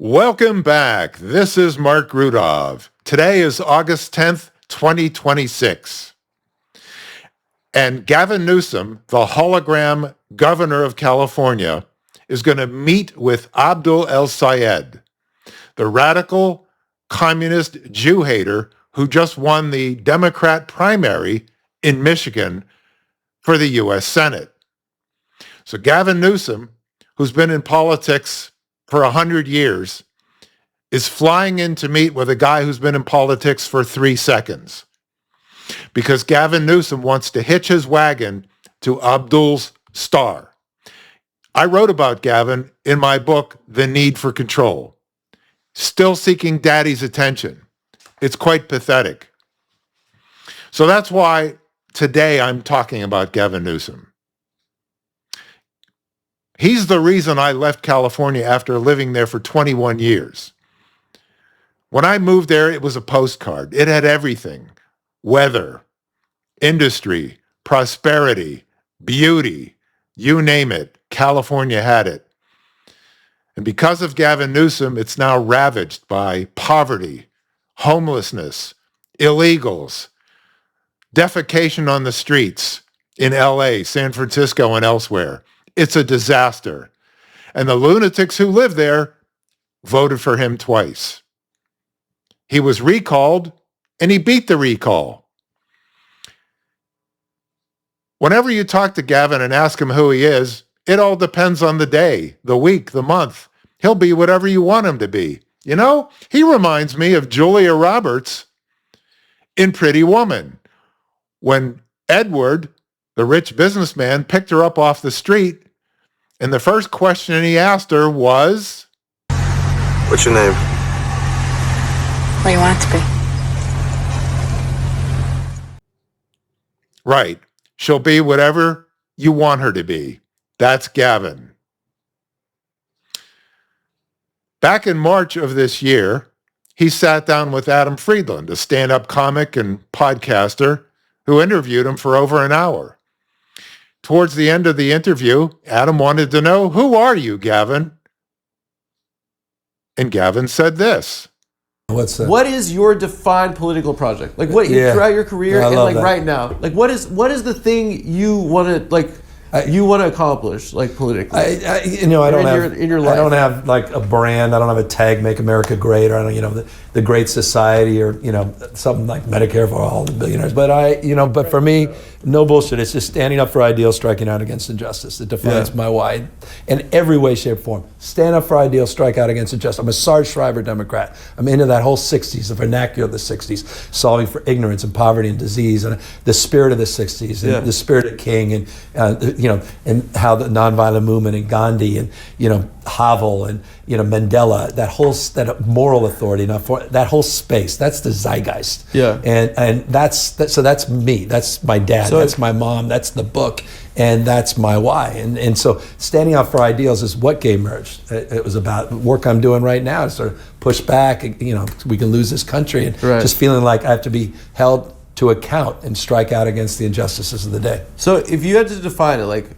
Welcome back. This is Marc Rudov. Today is August 10th, 2026. And Gavin Newsom, the hologram governor of California, is going to meet with Abdul El-Sayed, the radical communist Jew hater who just won the Democrat primary in Michigan for the U.S. Senate. So Gavin Newsom, who's been in politics for 100 years, is flying in to meet with a guy who's been in politics for 3 seconds because Gavin Newsom wants to hitch his wagon to Abdul's star. I wrote about Gavin in my book, The Need for Control. Still seeking daddy's attention. It's quite pathetic. So that's why today I'm talking about Gavin Newsom. He's the reason I left California after living there for 21 years. When I moved there, it was a postcard. It had everything: weather, industry, prosperity, beauty, you name it. California had it. And because of Gavin Newsom, it's now ravaged by poverty, homelessness, illegals, defecation on the streets in LA, San Francisco, and elsewhere. It's a disaster. And the lunatics who live there voted for him twice. He was recalled, and he beat the recall. Whenever you talk to Gavin and ask him who he is, it all depends on the day, the week, the month. He'll be whatever you want him to be. You know, he reminds me of Julia Roberts in Pretty Woman, when Edward, the rich businessman, picked her up off the street, and the first question he asked her was, "What's your name?" What do you want it to be? Right. She'll be whatever you want her to be. That's Gavin. Back in March of this year, he sat down with Adam Friedland, a stand-up comic and podcaster, who interviewed him for over an hour. Towards the end of the interview, Adam wanted to know, "Who are you, Gavin?" And Gavin said this. What's that? What is your defined political project? Like what throughout your career and like that. Right now? Like what is the thing you want to accomplish like politically? I don't have like a brand. I don't have a tag, "Make America Great," or the Great Society, or something like Medicare for all the billionaires. But for me, no bullshit. It's just standing up for ideals, striking out against injustice. It defines my why in every way, shape, form. Stand up for ideals, strike out against injustice. I'm a Sarge Shriver Democrat. I'm into that whole 60s, the vernacular of the 60s, solving for ignorance and poverty and disease, and the spirit of the 60s, and the spirit of King, and and how the nonviolent movement, and Gandhi, and Havel, and Mandela, that moral authority, that whole space. That's the zeitgeist. Yeah. And that's me. That's my dad. That's my mom. That's the book. And that's my why. And so standing up for ideals is what Gay Merged. It was about work I'm doing right now to sort of push back. We can lose this country, and just feeling like I have to be held to account and strike out against the injustices of the day. So if you had to define it, like,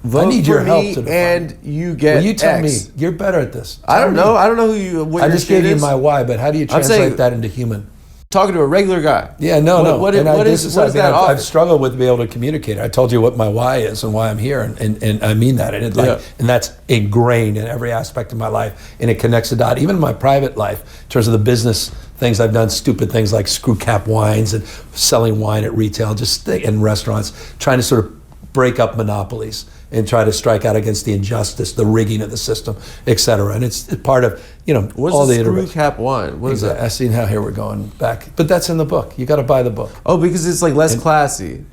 vote I need for your help me to define and it. you get Well, you tell X. me. You're better at this. I don't know. I don't know what I your just shit gave you is. my why, but how do you translate that into human? Talking to a regular guy. Yeah, no. What does that offer? I've struggled with being able to communicate. I told you what my why is and why I'm here, and I mean that. And that's ingrained in every aspect of my life, and it connects the dot. Even in my private life, in terms of the business things I've done, stupid things like screw cap wines and selling wine at retail, in restaurants, trying to sort of break up monopolies and try to strike out against the injustice, the rigging of the system, et cetera. And it's part of, What's all the screw iterations. cap wine? What is that? I see how here we're going back. But that's in the book. You got to buy the book. Oh, because it's like less classy.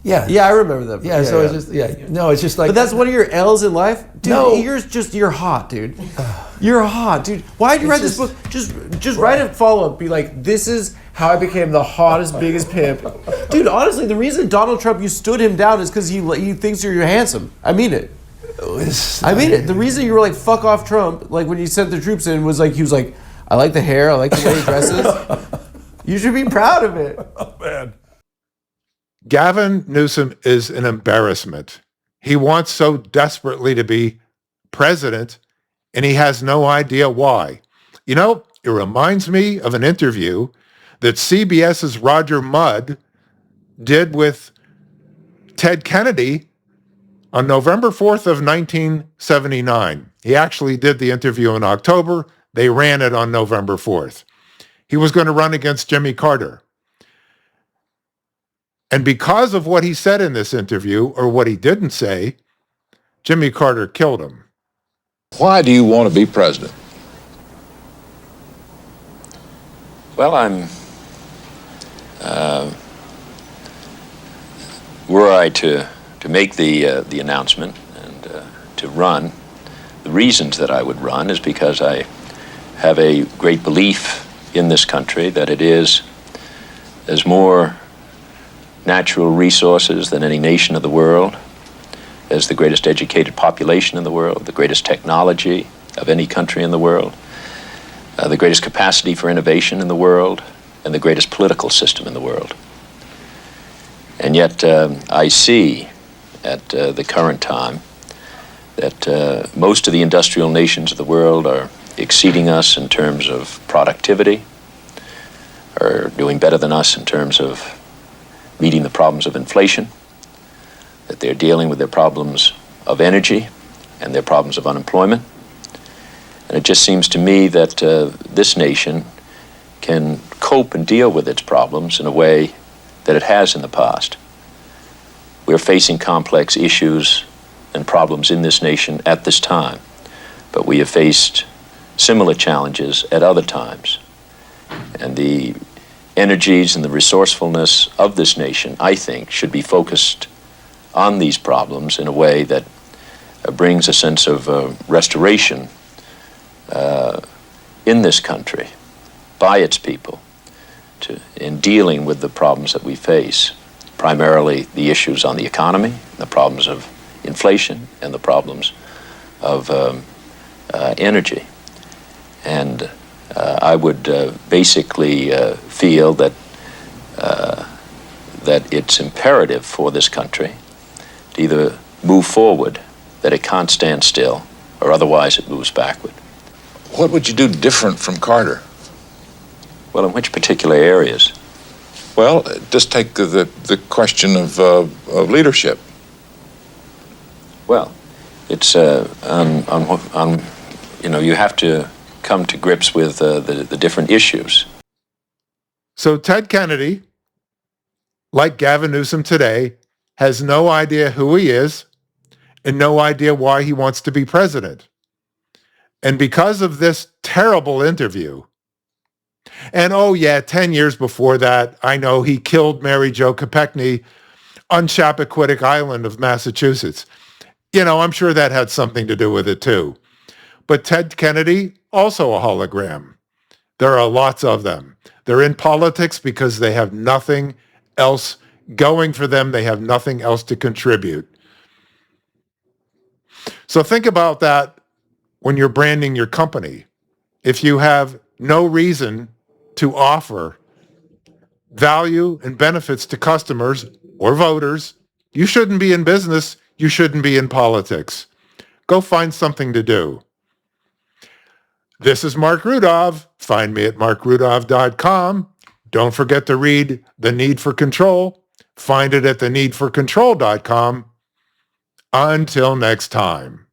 Yeah. Yeah, I remember that. Yeah, it's just like... But that's one of your L's in life? Dude, No. You're hot, dude. You're hot, dude. Why'd you write this book? Just write a follow-up. Be like, this is how I became the hottest, biggest pimp. Dude, honestly, the reason Donald Trump, you stood him down is because he thinks you're handsome. I mean it. I mean it. The reason you were like, fuck off Trump, like when you sent the troops in, was like, he was like, I like the hair, I like the way he dresses. You should be proud of it. Oh, man. Gavin Newsom is an embarrassment. He wants so desperately to be president, and he has no idea why. You know, it reminds me of an interview that CBS's Roger Mudd did with Ted Kennedy on November 4th of 1979. He actually did the interview in October. They ran it on November 4th. He was going to run against Jimmy Carter. And because of what he said in this interview, or what he didn't say, Jimmy Carter killed him. Why do you want to be president? Well, were I to make the announcement and to run, the reasons that I would run is because I have a great belief in this country that it is, as more natural resources than any nation of the world, as the greatest educated population in the world, the greatest technology of any country in the world, the greatest capacity for innovation in the world, and the greatest political system in the world. And yet I see at the current time that most of the industrial nations of the world are exceeding us in terms of productivity, are doing better than us in terms of meeting the problems of inflation, that they're dealing with their problems of energy and their problems of unemployment. And it just seems to me that this nation can cope and deal with its problems in a way that it has in the past. We're facing complex issues and problems in this nation at this time, but we have faced similar challenges at other times. And the energies and the resourcefulness of this nation, I think, should be focused on these problems in a way that brings a sense of restoration in this country by its people in dealing with the problems that we face, primarily the issues on the economy, the problems of inflation, and the problems of energy. And I would basically feel that it's imperative for this country to either move forward, that it can't stand still, or otherwise it moves backward. What would you do different from Carter? Well, in which particular areas? Well, just take the question of leadership. Well, it's you have to come to grips with the different issues. So Ted Kennedy, like Gavin Newsom today, has no idea who he is and no idea why he wants to be president. And because of this terrible interview, and 10 years before that, I know he killed Mary Jo Kopechne on Chappaquiddick Island of Massachusetts. You know, I'm sure that had something to do with it too. But Ted Kennedy, also a hologram. There are lots of them. They're in politics because they have nothing else going for them. They have nothing else to contribute. So think about that when you're branding your company. If you have no reason to offer value and benefits to customers or voters, you shouldn't be in business. You shouldn't be in politics. Go find something to do. This is Marc Rudov. Find me at marcrudov.com. Don't forget to read The Need for Control. Find it at theneedforcontrol.com. Until next time.